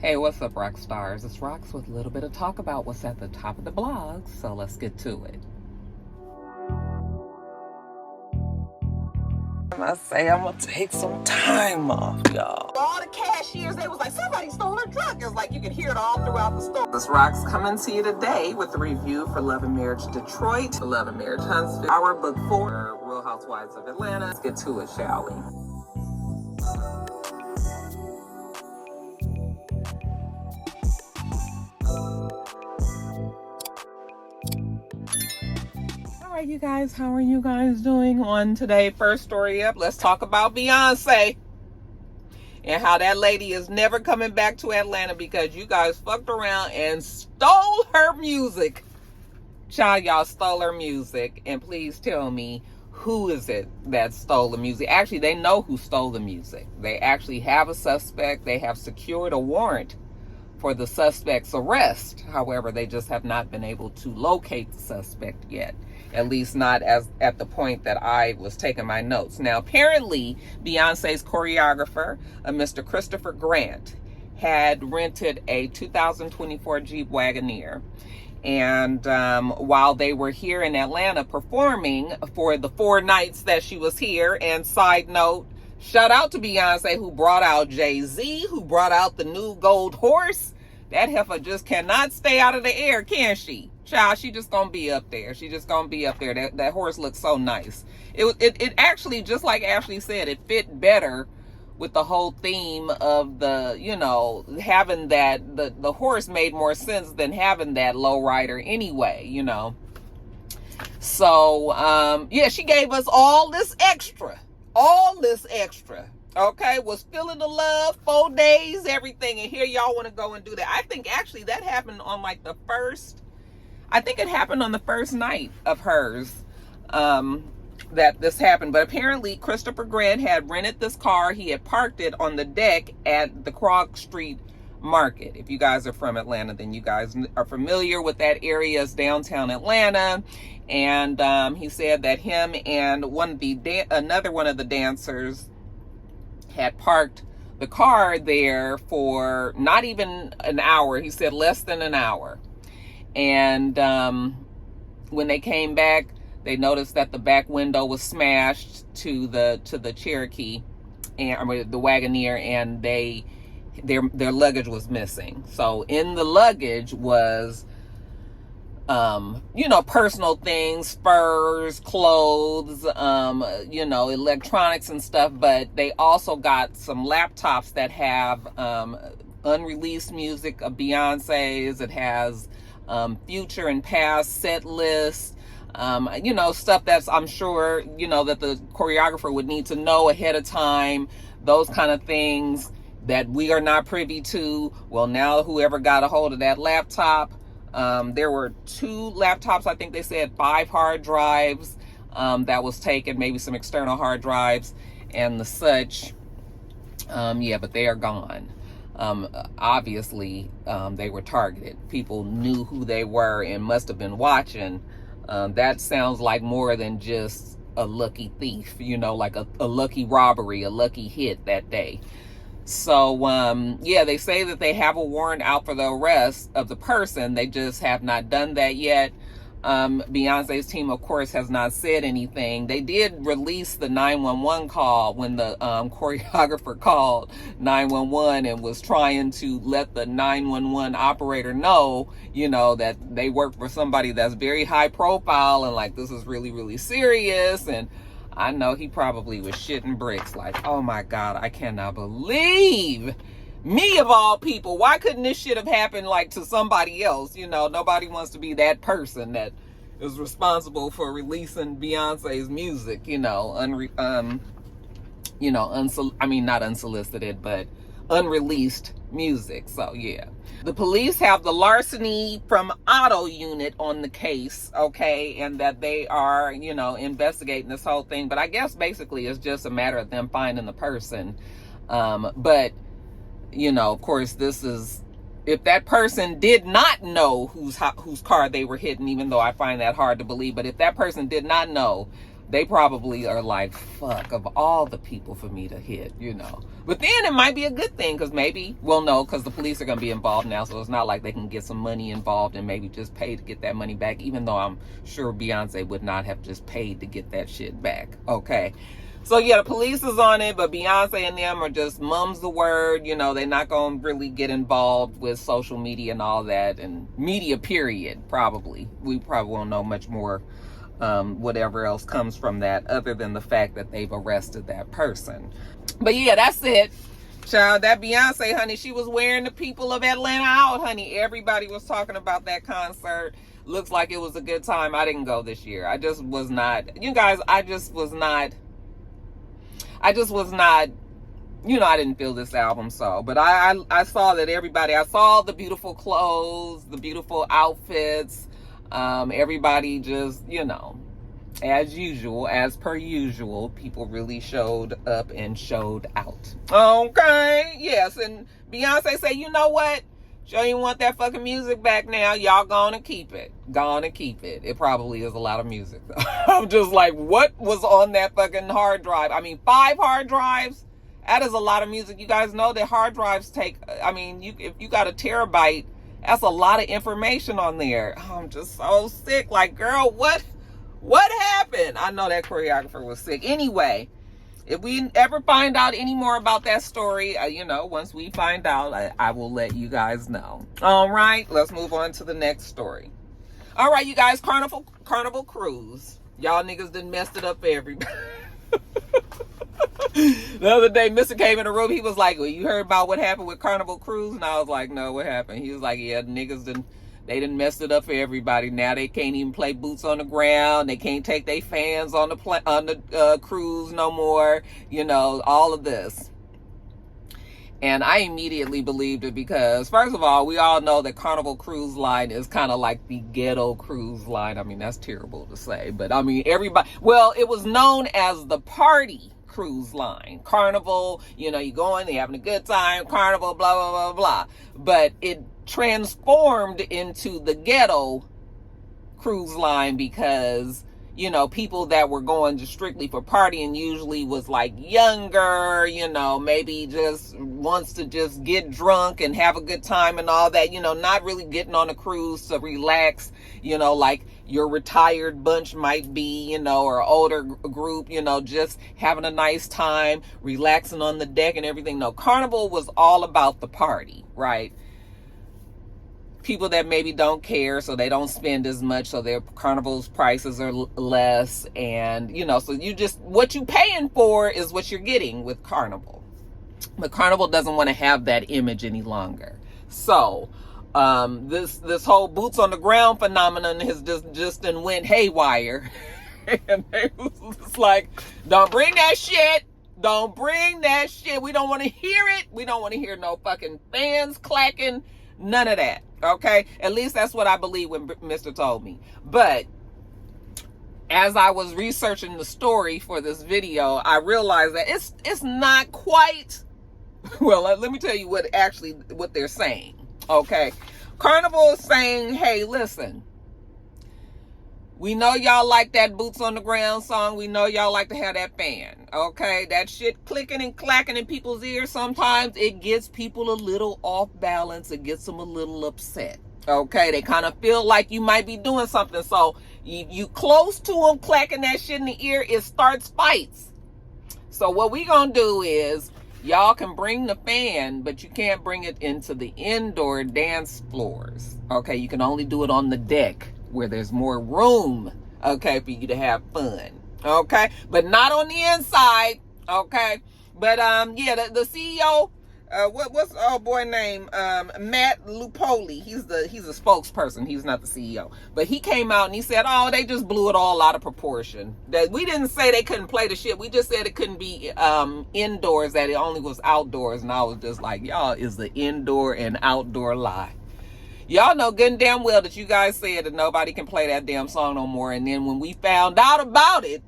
Hey, what's up, Roxstars? It's Rox with a little bit of talk about what's at the top of the blog, so let's get to it. I say I'm gonna take some time off, y'all. All the cashiers, they was like, somebody stole her truck. It's like you could hear it all throughout the store. This Rox coming to you today with a review for Love and Marriage Detroit, Love and Marriage Huntsville, our book 4, Real Housewives of Atlanta. Let's get to it, shall we? All right, you guys, how are you guys doing on today? First story up, let's talk about Beyonce and how that lady is never coming back to Atlanta because you guys fucked around and stole her music. Child, y'all stole her music, and please tell me, who is it that stole the music? Actually, they know who stole the music. They actually have a suspect. They have secured a warrant for the suspect's arrest. However, they just have not been able to locate the suspect yet. At least not as at the point that I was taking my notes. Now, apparently, Beyonce's choreographer, Mr. Christopher Grant, had rented a 2024 Jeep Wagoneer. And while they were here in Atlanta performing for the 4 nights that she was here, and side note, shout out to Beyonce, who brought out Jay-Z, who brought out the new gold horse. That heifer just cannot stay out of the air, can she? Child, she just gonna be up there. She just gonna be up there. That horse looks so nice. It actually, just like Ashley said, it fit better with the whole theme of the, you know, having that, the horse made more sense than having that low rider anyway, you know. So, yeah, she gave us all this extra. Okay, was feeling the love, 4 days, everything, and here y'all want to go and do that. I think actually that happened on like the first, I think it happened on the first night of hers, that this happened. But apparently Christopher Grant had rented this car. He had parked it on the deck at the Krog Street Market. If you guys are from Atlanta, then you guys are familiar with that area as downtown Atlanta. And he said that him and another one of the dancers had parked the car there for not even an hour. He said less than an hour. And when they came back, they noticed that the back window was smashed to the Cherokee and the Wagoneer, and their luggage was missing. So in the luggage was you know, personal things, furs, clothes, you know, electronics and stuff, but they also got some laptops that have unreleased music of Beyonce's. It has future and past set lists, you know, stuff that's, I'm sure, you know, that the choreographer would need to know ahead of time, those kind of things that we are not privy to. Well, now whoever got a hold of that laptop, there were 2 laptops, I think they said 5 hard drives that was taken, maybe some external hard drives and the such. Yeah, but they are gone. Obviously, they were targeted. People knew who they were and must have been watching. That sounds like more than just a lucky thief, you know, like a lucky robbery, a lucky hit that day. So, yeah, they say that they have a warrant out for the arrest of the person. They just have not done that yet. Beyonce's team, of course, has not said anything. They did release the 911 call when the choreographer called 911 and was trying to let the 911 operator know, you know, that they work for somebody that's very high profile and like, this is really, really serious. And I know he probably was shitting bricks like, oh my God, I cannot believe me of all people. Why couldn't this shit have happened like to somebody else? You know, nobody wants to be that person that is responsible for releasing Beyonce's music, you know, not unsolicited, but unreleased music. So yeah. The police have the larceny from auto unit on the case, okay, and that they are, you know, investigating this whole thing. But I guess basically it's just a matter of them finding the person. But, you know, of course, this is, if that person did not know whose car they were hitting, even though I find that hard to believe, but if that person did not know, they probably are like, fuck, of all the people for me to hit, you know. But then it might be a good thing, because maybe, well, no, because the police are going to be involved now, so it's not like they can get some money involved and maybe just pay to get that money back, even though I'm sure Beyonce would not have just paid to get that shit back, okay? So yeah, the police is on it, but Beyonce and them are just mums the word, you know, they're not going to really get involved with social media and all that, and media period, probably. We probably won't know much more, whatever else comes from that, other than the fact that they've arrested that person. But yeah, that's it. Child, that Beyonce, honey, she was wearing the people of Atlanta out, honey. Everybody was talking about that concert. Looks like it was a good time. I didn't go this year. I just was not, you guys, I just was not, you know, I didn't feel this album, so. But I saw that everybody, I saw the beautiful clothes, the beautiful outfits. Everybody just, you know, as usual, as per usual, people really showed up and showed out. Okay, yes, and Beyonce said, you know what? Sure, you want that fucking music back now. Y'all gonna keep it. Gonna keep it. It probably is a lot of music, though. I'm just like, what was on that fucking hard drive? I mean, 5 hard drives? That is a lot of music. You guys know that hard drives take, I mean, if you got a terabyte, that's a lot of information on there. I'm just so sick. Like, girl, what happened? I know that choreographer was sick. Anyway, if we ever find out any more about that story, you know, once we find out, I will let you guys know. All right, let's move on to the next story. All right, you guys, Carnival Cruise. Y'all niggas done messed it up for everybody. The other day, Mr. came in the room. He was like, well, you heard about what happened with Carnival Cruise? And I was like, no, what happened? He was like, yeah, niggas they done messed it up for everybody. Now they can't even play boots on the ground. They can't take their fans on the cruise no more. You know, all of this. And I immediately believed it because, first of all, we all know that Carnival Cruise Line is kind of like the ghetto cruise line. I mean, that's terrible to say. But, I mean, everybody... Well, it was known as the party cruise line. Carnival, you know, you going, you're having a good time. Carnival, blah, blah, blah, blah. But it transformed into the ghetto cruise line because, you know, people that were going just strictly for partying usually was like younger, you know, maybe just wants to just get drunk and have a good time and all that, you know, not really getting on a cruise to relax, you know, like your retired bunch might be, you know, or older group, you know, just having a nice time, relaxing on the deck and everything. No, Carnival was all about the party, right? People that maybe don't care, so they don't spend as much, so their Carnival's prices are less, and you know, so you just, what you paying for is what you're getting with Carnival. But Carnival doesn't want to have that image any longer. So this whole boots on the ground phenomenon has just went haywire. And they was like, don't bring that shit. Don't bring that shit. We don't want to hear it. We don't want to hear no fucking fans clacking. None of that. Okay? At least that's what I believe when Mr. told me. But as I was researching the story for this video, I realized that it's not quite, well, let me tell you what they're saying. Okay? Carnival is saying, hey, listen, we know y'all like that boots on the ground song. We know y'all like to have that fan. Okay? That shit clicking and clacking in people's ears. Sometimes it gets people a little off balance. It gets them a little upset. Okay? They kind of feel like you might be doing something. So you close to them clacking that shit in the ear, it starts fights. So what we gonna do is, y'all can bring the fan, but you can't bring it into the indoor dance floors. Okay? You can only do it on the deck, where there's more room, okay, for you to have fun, okay, but not on the inside, okay. But yeah, the CEO, what's old boy name, Matt Lupoli, he's a spokesperson, he's not the CEO, but he came out and he said, oh, they just blew it all out of proportion. That we didn't say they couldn't play the shit, we just said it couldn't be indoors, that it only was outdoors. And I was just like, y'all is the indoor and outdoor lie. Y'all know good and damn well that you guys said that nobody can play that damn song no more. And then when we found out about it,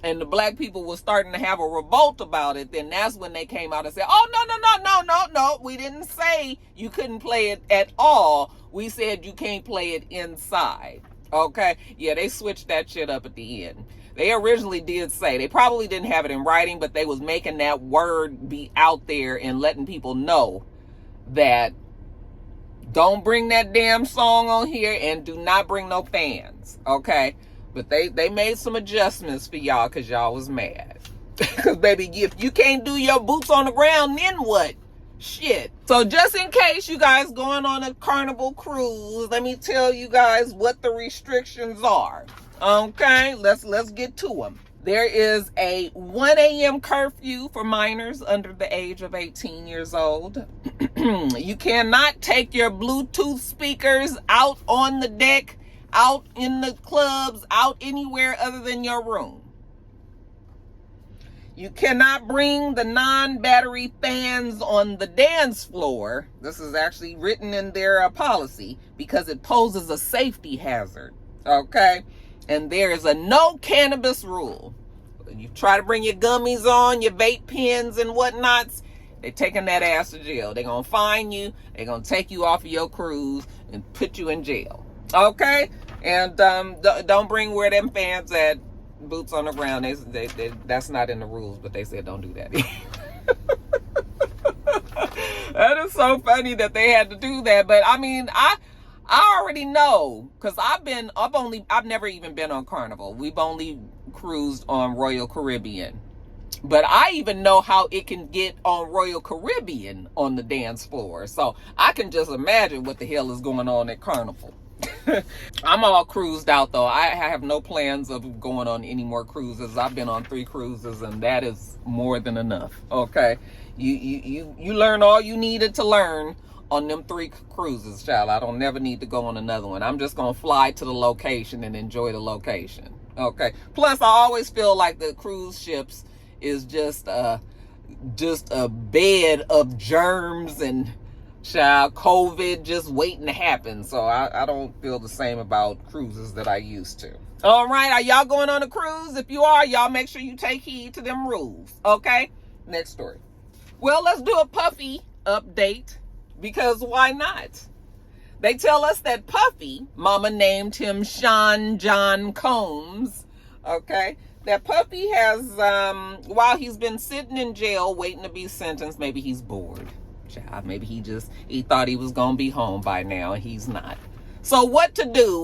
and the black people were starting to have a revolt about it, then that's when they came out and said, oh, no, we didn't say you couldn't play it at all. We said you can't play it inside. Okay? Yeah, they switched that shit up at the end. They originally did say, they probably didn't have it in writing, but they was making that word be out there and letting people know that don't bring that damn song on here and do not bring no fans, okay? But they made some adjustments for y'all because y'all was mad. Because, baby, if you can't do your boots on the ground, then what? Shit. So just in case you guys going on a Carnival Cruise, let me tell you guys what the restrictions are. Okay, let's get to them. There is a 1 a.m. curfew for minors under the age of 18 years old. You cannot take your Bluetooth speakers out on the deck, out in the clubs, out anywhere other than your room. You cannot bring the non-battery fans on the dance floor. This is actually written in their policy because it poses a safety hazard. Okay? And there is a no cannabis rule. You try to bring your gummies on, your vape pens and whatnots, they're taking that ass to jail. They're going to fine you. They're going to take you off of your cruise and put you in jail. Okay? And don't bring where them fans at. Boots on the ground. They that's not in the rules, but they said don't do that. That is so funny that they had to do that. But I mean, I already know because I've never even been on Carnival. We've only cruised on Royal Caribbean. But I even know how it can get on Royal Caribbean on the dance floor. So I can just imagine what the hell is going on at Carnival. I'm all cruised out though. I have no plans of going on any more cruises. I've been on 3 cruises and that is more than enough. Okay, you learn all you needed to learn on them 3 cruises, child. I don't never need to go on another one. I'm just gonna fly to the location and enjoy the location. Okay. Plus, I always feel like the cruise ships is just a bed of germs and child, COVID just waiting to happen. So I don't feel the same about cruises that I used to. All right, are y'all going on a cruise? If you are, y'all make sure you take heed to them rules. Okay, next story. Well, let's do a Puffy update because why not? They tell us that Puffy, mama named him Sean John Combs, okay, that Puffy has, while he's been sitting in jail waiting to be sentenced, maybe he's bored. Child, maybe he thought he was gonna be home by now and he's not. So what to do?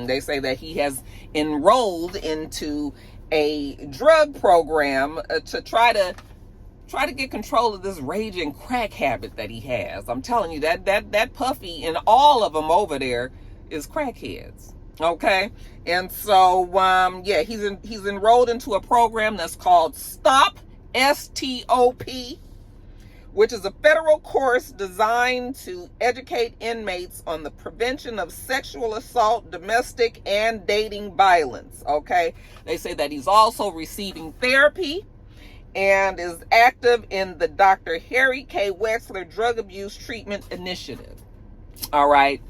They say that he has enrolled into a drug program to try to get control of this raging crack habit that he has. I'm telling you that Puffy and all of them over there is crackheads. Okay, and so yeah, he's enrolled into a program that's called Stop, STOP, which is a federal course designed to educate inmates on the prevention of sexual assault, domestic, and dating violence, okay? They say that he's also receiving therapy and is active in the Dr. Harry K. Wexler Drug Abuse Treatment Initiative, all right?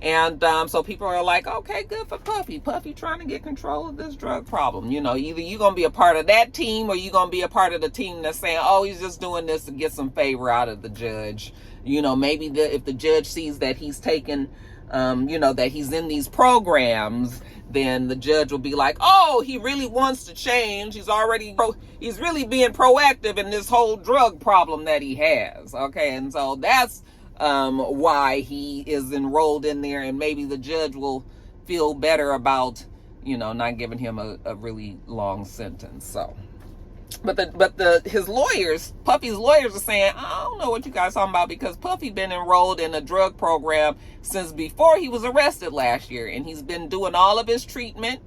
And so people are like, okay, good for Puffy. Puffy trying to get control of this drug problem. You know, either you're going to be a part of that team or you're going to be a part of the team that's saying, oh, he's just doing this to get some favor out of the judge. You know, maybe if the judge sees that he's taken, that he's in these programs, then the judge will be like, oh, he really wants to change. He's really being proactive in this whole drug problem that he has. Okay, and so that's why he is enrolled in there, and maybe the judge will feel better about, not giving him a really long sentence. So, but his lawyers, Puffy's lawyers, are saying, I don't know what you guys talking about because Puffy been enrolled in a drug program since before he was arrested last year, and he's been doing all of his treatment,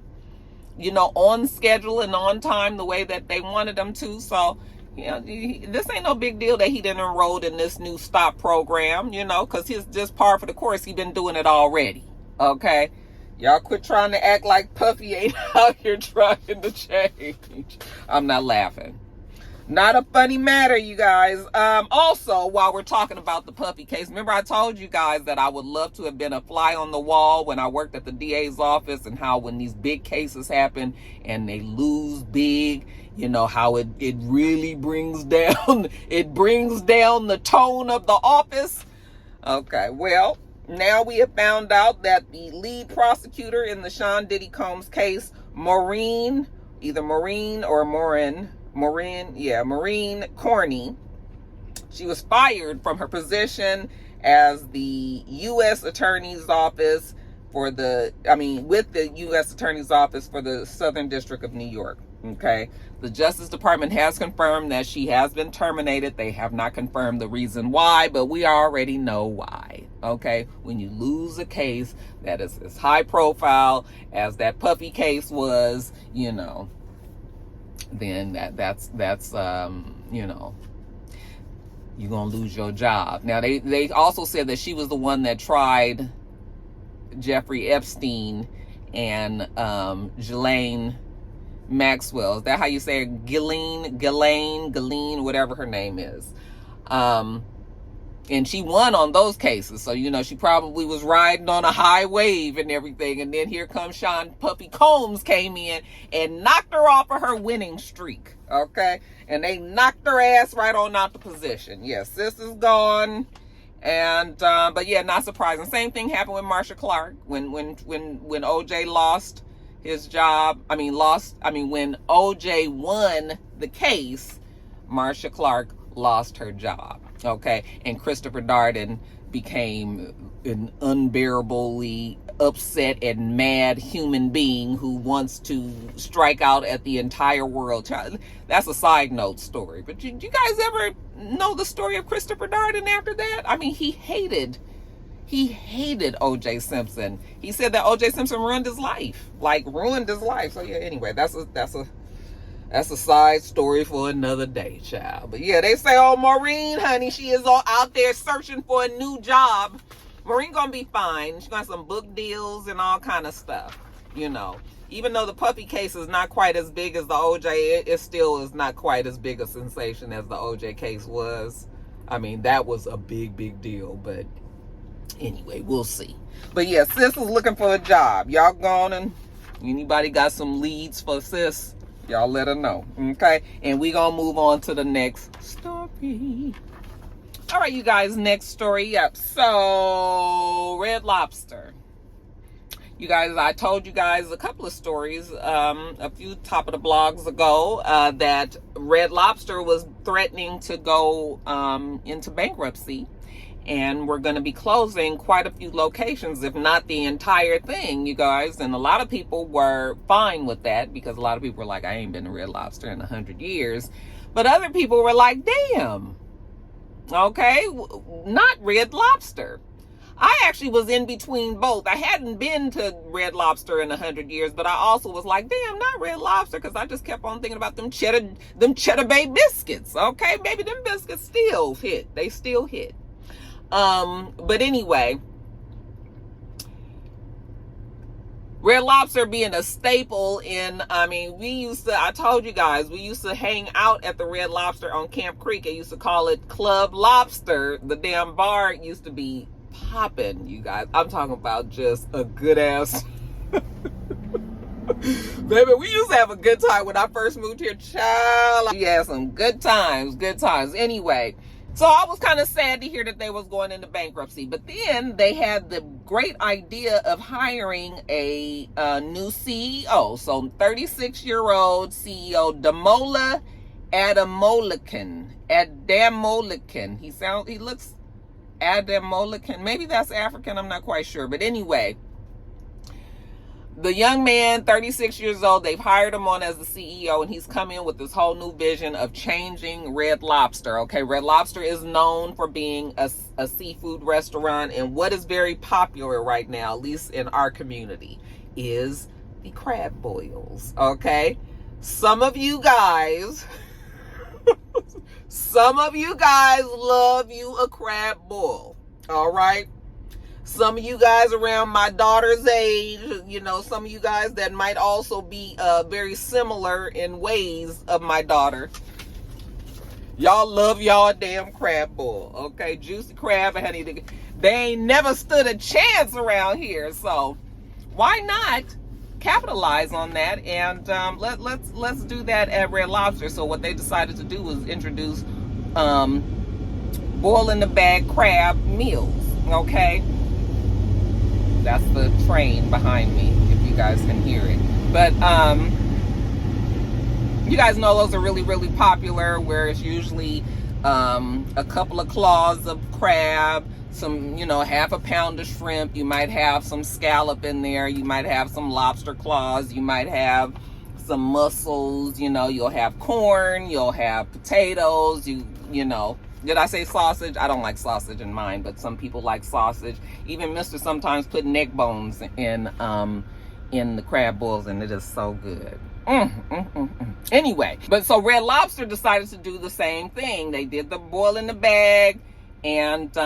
on schedule and on time the way that they wanted him to. So, this ain't no big deal that he didn't enroll in this new STOP program, because he's just par for the course. He been doing it already. Okay, y'all quit trying to act like Puffy ain't out here trying to change. I'm not laughing. Not a funny matter, you guys. Also, while we're talking about the Puffy case, remember I told you guys that I would love to have been a fly on the wall when I worked at the DA's office, and how when these big cases happen and they lose big, how it really brings down the tone of the office. Okay, well, now we have found out that the lead prosecutor in the Sean Diddy Combs case Maureen, either Maureen or Maureen Corney. She was fired from her position as the U.S. Attorney's Office with the U.S. Attorney's Office for the Southern District of New York. Okay. The Justice Department has confirmed that she has been terminated. They have not confirmed the reason why, but we already know why. Okay. When you lose a case that is as high profile as that Puffy case was, then that's you're gonna lose your job. Now they also said that she was the one that tried Jeffrey Epstein and Ghislaine Maxwell. Is that how you say it? Ghislaine, whatever her name is. And she won on those cases. So, she probably was riding on a high wave and everything. And then here comes Sean Puffy Combs came in and knocked her off of her winning streak. Okay. And they knocked her ass right on out the position. Yes, sis is gone. And, but yeah, not surprising. Same thing happened with Marcia Clark when OJ lost his job. When OJ won the case, Marcia Clark lost her job. Okay. And Christopher Darden became an unbearably upset and mad human being who wants to strike out at the entire world. That's a side note story. But you guys ever know the story of Christopher Darden after that? He hated O.J. Simpson. He said that O.J. Simpson ruined his life. So yeah, anyway, that's a side story for another day, child. But yeah, they say, oh, Maureen, honey, she is all out there searching for a new job. Maureen gonna be fine. She got some book deals and all kind of stuff, Even though the Puffy case is not quite as big as the OJ, it still is not quite as big a sensation as the OJ case was. That was a big, big deal. But anyway, we'll see. But yeah, sis is looking for a job. Y'all gone and anybody got some leads for sis? Y'all let her know, okay? And we gonna move on to the next story. All right, you guys, next story. Yep. So, Red Lobster. You guys, I told you guys a couple of stories, a few top of the blogs ago, that Red Lobster was threatening to go into bankruptcy. And we're going to be closing quite a few locations, if not the entire thing, you guys. And a lot of people were fine with that because a lot of people were like, I ain't been to Red Lobster in 100 years. But other people were like, damn. Okay, not Red Lobster. I actually was in between both. I hadn't been to Red Lobster in 100 years, but I also was like, damn, not Red Lobster, because I just kept on thinking about them Cheddar Bay biscuits. Okay, maybe them biscuits still hit. They still hit. But anyway, Red Lobster being a staple in, I told you guys, we used to hang out at the Red Lobster on Camp Creek. I used to call it Club Lobster. The damn bar used to be popping, you guys. I'm talking about just a good ass. Baby, we used to have a good time when I first moved here, child. We had some good times. Anyway, so I was kind of sad to hear that they was going into bankruptcy. But then they had the great idea of hiring a new CEO. So 36-year-old CEO Damola Adamolican. He looks Adamolican. Maybe that's African. I'm not quite sure. But anyway, the young man, 36 years old, they've hired him on as the CEO, and he's come in with this whole new vision of changing Red Lobster. Okay, Red Lobster is known for being a seafood restaurant, and what is very popular right now, at least in our community, is the crab boils. Okay, some of you guys love you a crab boil. All right. Some of you guys around my daughter's age, some of you guys that might also be very similar in ways of my daughter. Y'all love y'all damn crab boil, okay? Juicy crab, honey. They ain't never stood a chance around here, so why not capitalize on that? And let's do that at Red Lobster. So what they decided to do was introduce boil in the bag crab meals, okay? That's the train behind me, if you guys can hear it. But you guys know those are really, really popular, where it's usually a couple of claws of crab, some, you know, half a pound of shrimp. You might have some scallop in there. You might have some lobster claws. You might have some mussels. You know, you'll have corn. You'll have potatoes. You know. Did I say sausage? I don't like sausage in mine, but some people like sausage. Even Mr. sometimes put neck bones in the crab boils, and it is so good. Anyway, but so Red Lobster decided to do the same thing. They did the boil in the bag, and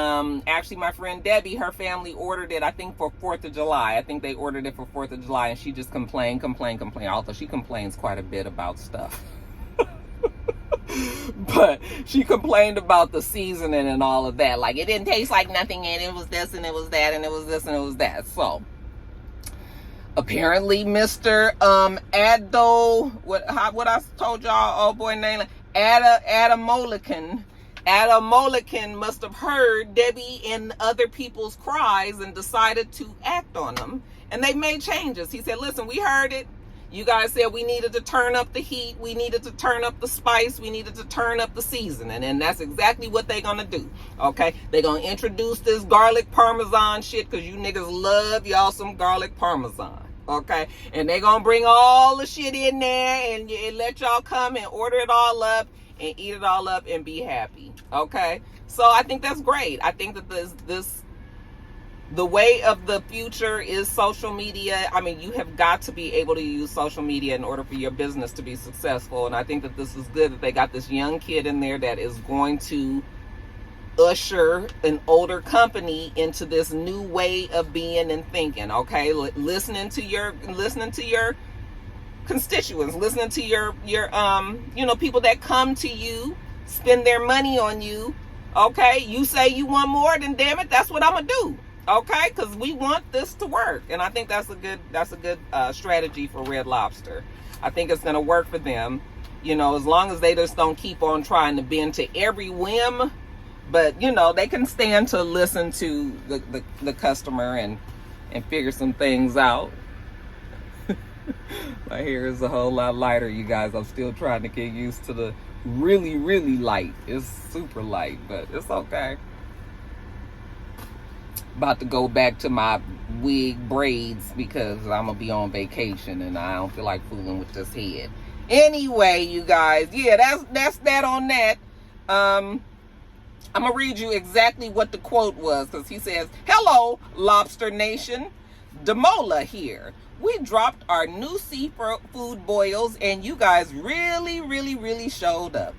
actually my friend Debbie, her family ordered it, I think for 4th of July. I think they ordered it for 4th of July, and she just complained, although she complains quite a bit about stuff. But she complained about the seasoning and all of that. Like, it didn't taste like nothing, and it was this, and it was that, and it was this, and it was that. So apparently Mr. Ado, what I told y'all, old boy name, Adamolican must have heard Debbie and other people's cries and decided to act on them. And they made changes. He said, listen, we heard it. You guys said we needed to turn up the heat. We needed to turn up the spice. We needed to turn up the seasoning. And that's exactly what they're going to do. Okay? They're going to introduce this garlic parmesan shit, because you niggas love y'all some garlic parmesan. Okay? And they're going to bring all the shit in there and let y'all come and order it all up and eat it all up and be happy. Okay? So I think that's great. I think that the way of the future is social media. I mean, you have got to be able to use social media in order for your business to be successful. And I think that this is good that they got this young kid in there that is going to usher an older company into this new way of being and thinking. Okay, listening to your constituents, listening to your people that come to you, spend their money on you. Okay, you say you want more, then damn it, that's what I'm gonna do. Okay, because we want this to work, and I think that's a good strategy for Red Lobster. I think it's going to work for them, as long as they just don't keep on trying to bend to every whim. But they can stand to listen to the customer and figure some things out. My hair is a whole lot lighter, you guys. I'm still trying to get used to the really, really light. It's super light, but it's okay. About to go back to my wig braids because I'm gonna be on vacation and I don't feel like fooling with this head. Anyway, you guys, yeah, that's that on that. I'm gonna read you exactly what the quote was, because he says, "Hello, Lobster Nation, Demola here. We dropped our new seafood boils and you guys really, really, really showed up.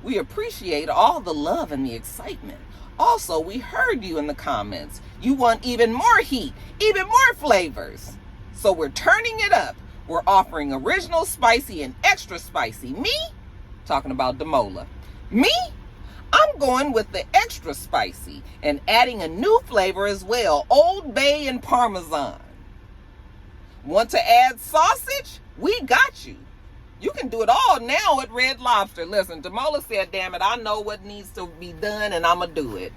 We appreciate all the love and the excitement. Also, we heard you in the comments. You want even more heat, even more flavors. So we're turning it up. We're offering original spicy and extra spicy. Me?" Talking about Demola. "Me? I'm going with the extra spicy and adding a new flavor as well, Old Bay and Parmesan. Want to add sausage? We got you. You can do it all now at Red Lobster." Listen, Demola said, damn it, I know what needs to be done and I'm going to do it.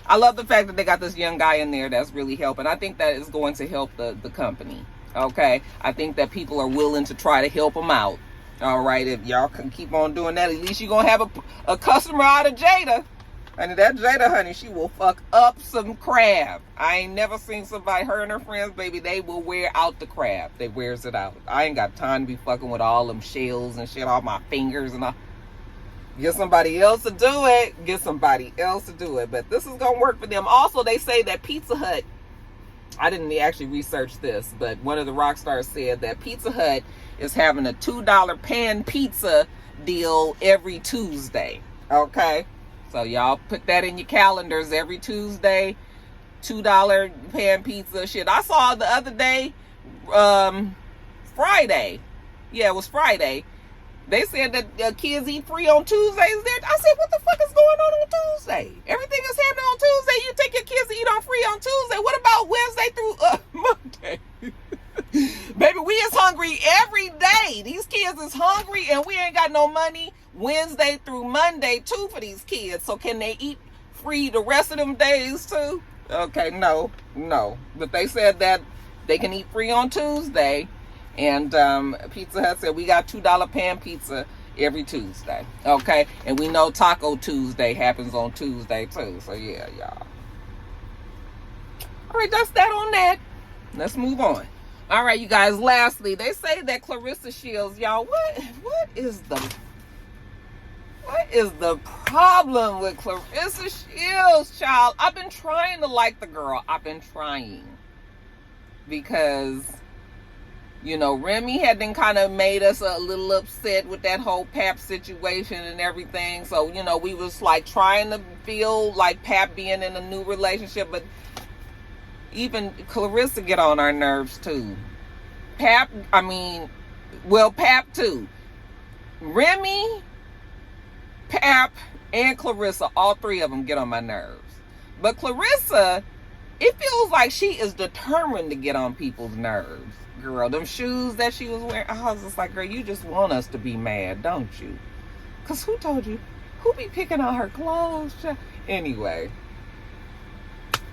I love the fact that they got this young guy in there that's really helping. I think that is going to help the company. Okay? I think that people are willing to try to help them out. All right? If y'all can keep on doing that, at least you're going to have a customer out of Jada. And that Jada, honey, she will fuck up some crab. I ain't never seen somebody, her and her friends, baby, they will wear out the crab. They wears it out. I ain't got time to be fucking with all them shells and shit, all my fingers and all. Get somebody else to do it. Get somebody else to do it. But this is going to work for them. Also, they say that Pizza Hut, I didn't actually research this, but one of the Roxstars said that Pizza Hut is having a $2 pan pizza deal every Tuesday. Okay? So y'all put that in your calendars every Tuesday. $2 pan pizza shit. I saw the other day, Friday. Yeah, it was Friday. They said that kids eat free on Tuesdays. I said, what the fuck is going on Tuesday? Everything is happening on Tuesday. You take your kids to eat on free on Tuesday. What about Wednesday through Monday? Baby, we is hungry every day. These kids is hungry and we ain't got no money Wednesday through Monday too for these kids. So can they eat free the rest of them days too? Okay, no. But they said that they can eat free on Tuesday. And Pizza Hut said we got $2 pan pizza every Tuesday. Okay, and we know Taco Tuesday happens on Tuesday too. So yeah, y'all. All right, that's that on that. Let's move on. All right, you guys. Lastly, they say that Clarissa Shields, y'all. What is the problem with Clarissa Shields, child? I've been trying to like the girl. I've been trying because, you know, Remy had been kind of made us a little upset with that whole Pap situation and everything. So, you know, we was like trying to feel like Pap being in a new relationship, but even Clarissa get on our nerves too. Pap too. Remy, Pap, and Clarissa, all three of them get on my nerves. But Clarissa, it feels like she is determined to get on people's nerves. Girl, them shoes that she was wearing, I was just like, girl, you just want us to be mad, don't you? Because who told you? Who be picking on her clothes? Anyway,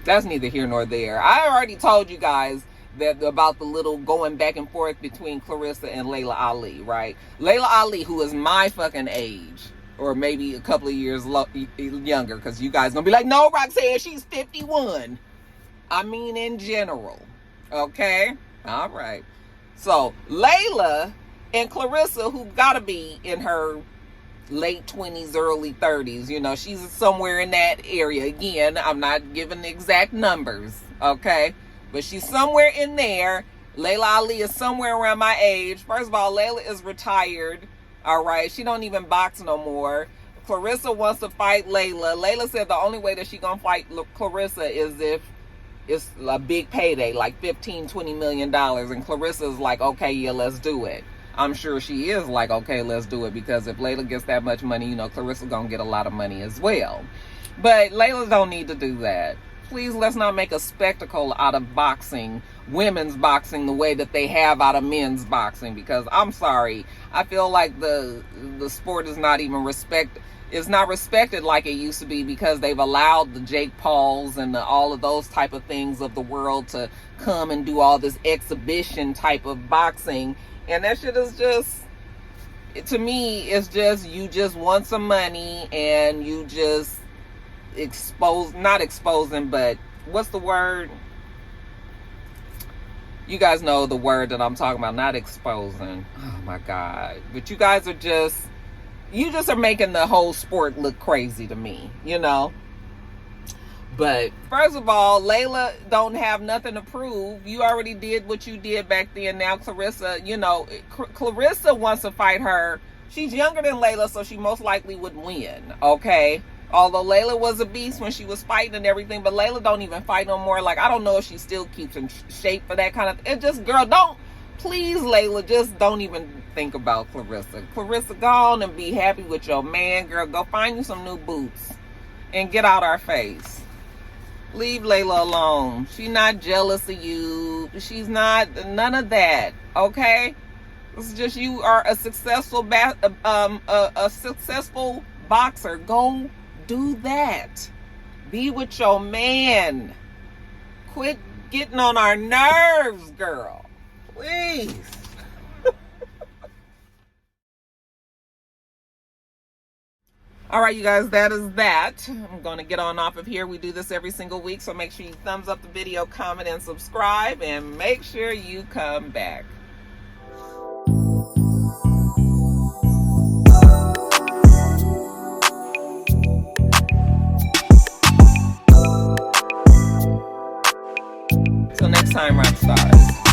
that's neither here nor there. I already told you guys that about the little going back and forth between Clarissa and Layla Ali, right? Layla Ali, who is my fucking age, or maybe a couple of years younger, because you guys gonna be like, no, Roxanne, she's 51. I mean, in general, okay? All right. So Layla and Clarissa, who gotta be in her late 20s, early 30s, you know, she's somewhere in that area. Again, I'm not giving the exact numbers, okay? But she's somewhere in there. Layla Ali is somewhere around my age. First of all, Layla is retired, all right? She don't even box no more. Clarissa wants to fight Layla. Layla said the only way that she gonna fight Clarissa is if it's a big payday, like $15-20 million. And Clarissa's like, okay, yeah, let's do it. I'm sure she is like, okay, let's do it, because if Layla gets that much money, you know, Clarissa's gonna get a lot of money as well. But Layla don't need to do that. Please, let's not make a spectacle out of boxing, women's boxing, the way that they have out of men's boxing, because I'm sorry, I feel like the sport is not even it's not respected like it used to be, because they've allowed the Jake Pauls and all of those type of things of the world to come and do all this exhibition type of boxing. And that shit is just, to me, it's just, you just want some money and you just not exposing, but what's the word? You guys know the word that I'm talking about, not exposing. Oh my God. But you guys are just, you just are making the whole sport look crazy to me, you know? But first of all, Layla don't have nothing to prove. You already did what you did back then. Now Clarissa, you know, Clarissa wants to fight her. She's younger than Layla, so she most likely would win, okay? Although Layla was a beast when she was fighting and everything, but Layla don't even fight no more. Like, I don't know if she still keeps in shape for that kind of, it just, girl, don't, please, Layla, just don't even think about Clarissa. Clarissa, go on and be happy with your man, girl. Go find you some new boots and get out our face. Leave Layla alone. She's not jealous of you. She's not none of that. Okay? It's just, you are a successful a successful boxer. Go do that. Be with your man. Quit getting on our nerves, girl. Please. All right, you guys, that is that. I'm going to get on off of here. We do this every single week, so make sure you thumbs up the video, comment, and subscribe, and make sure you come back. Till next time, Roxstars.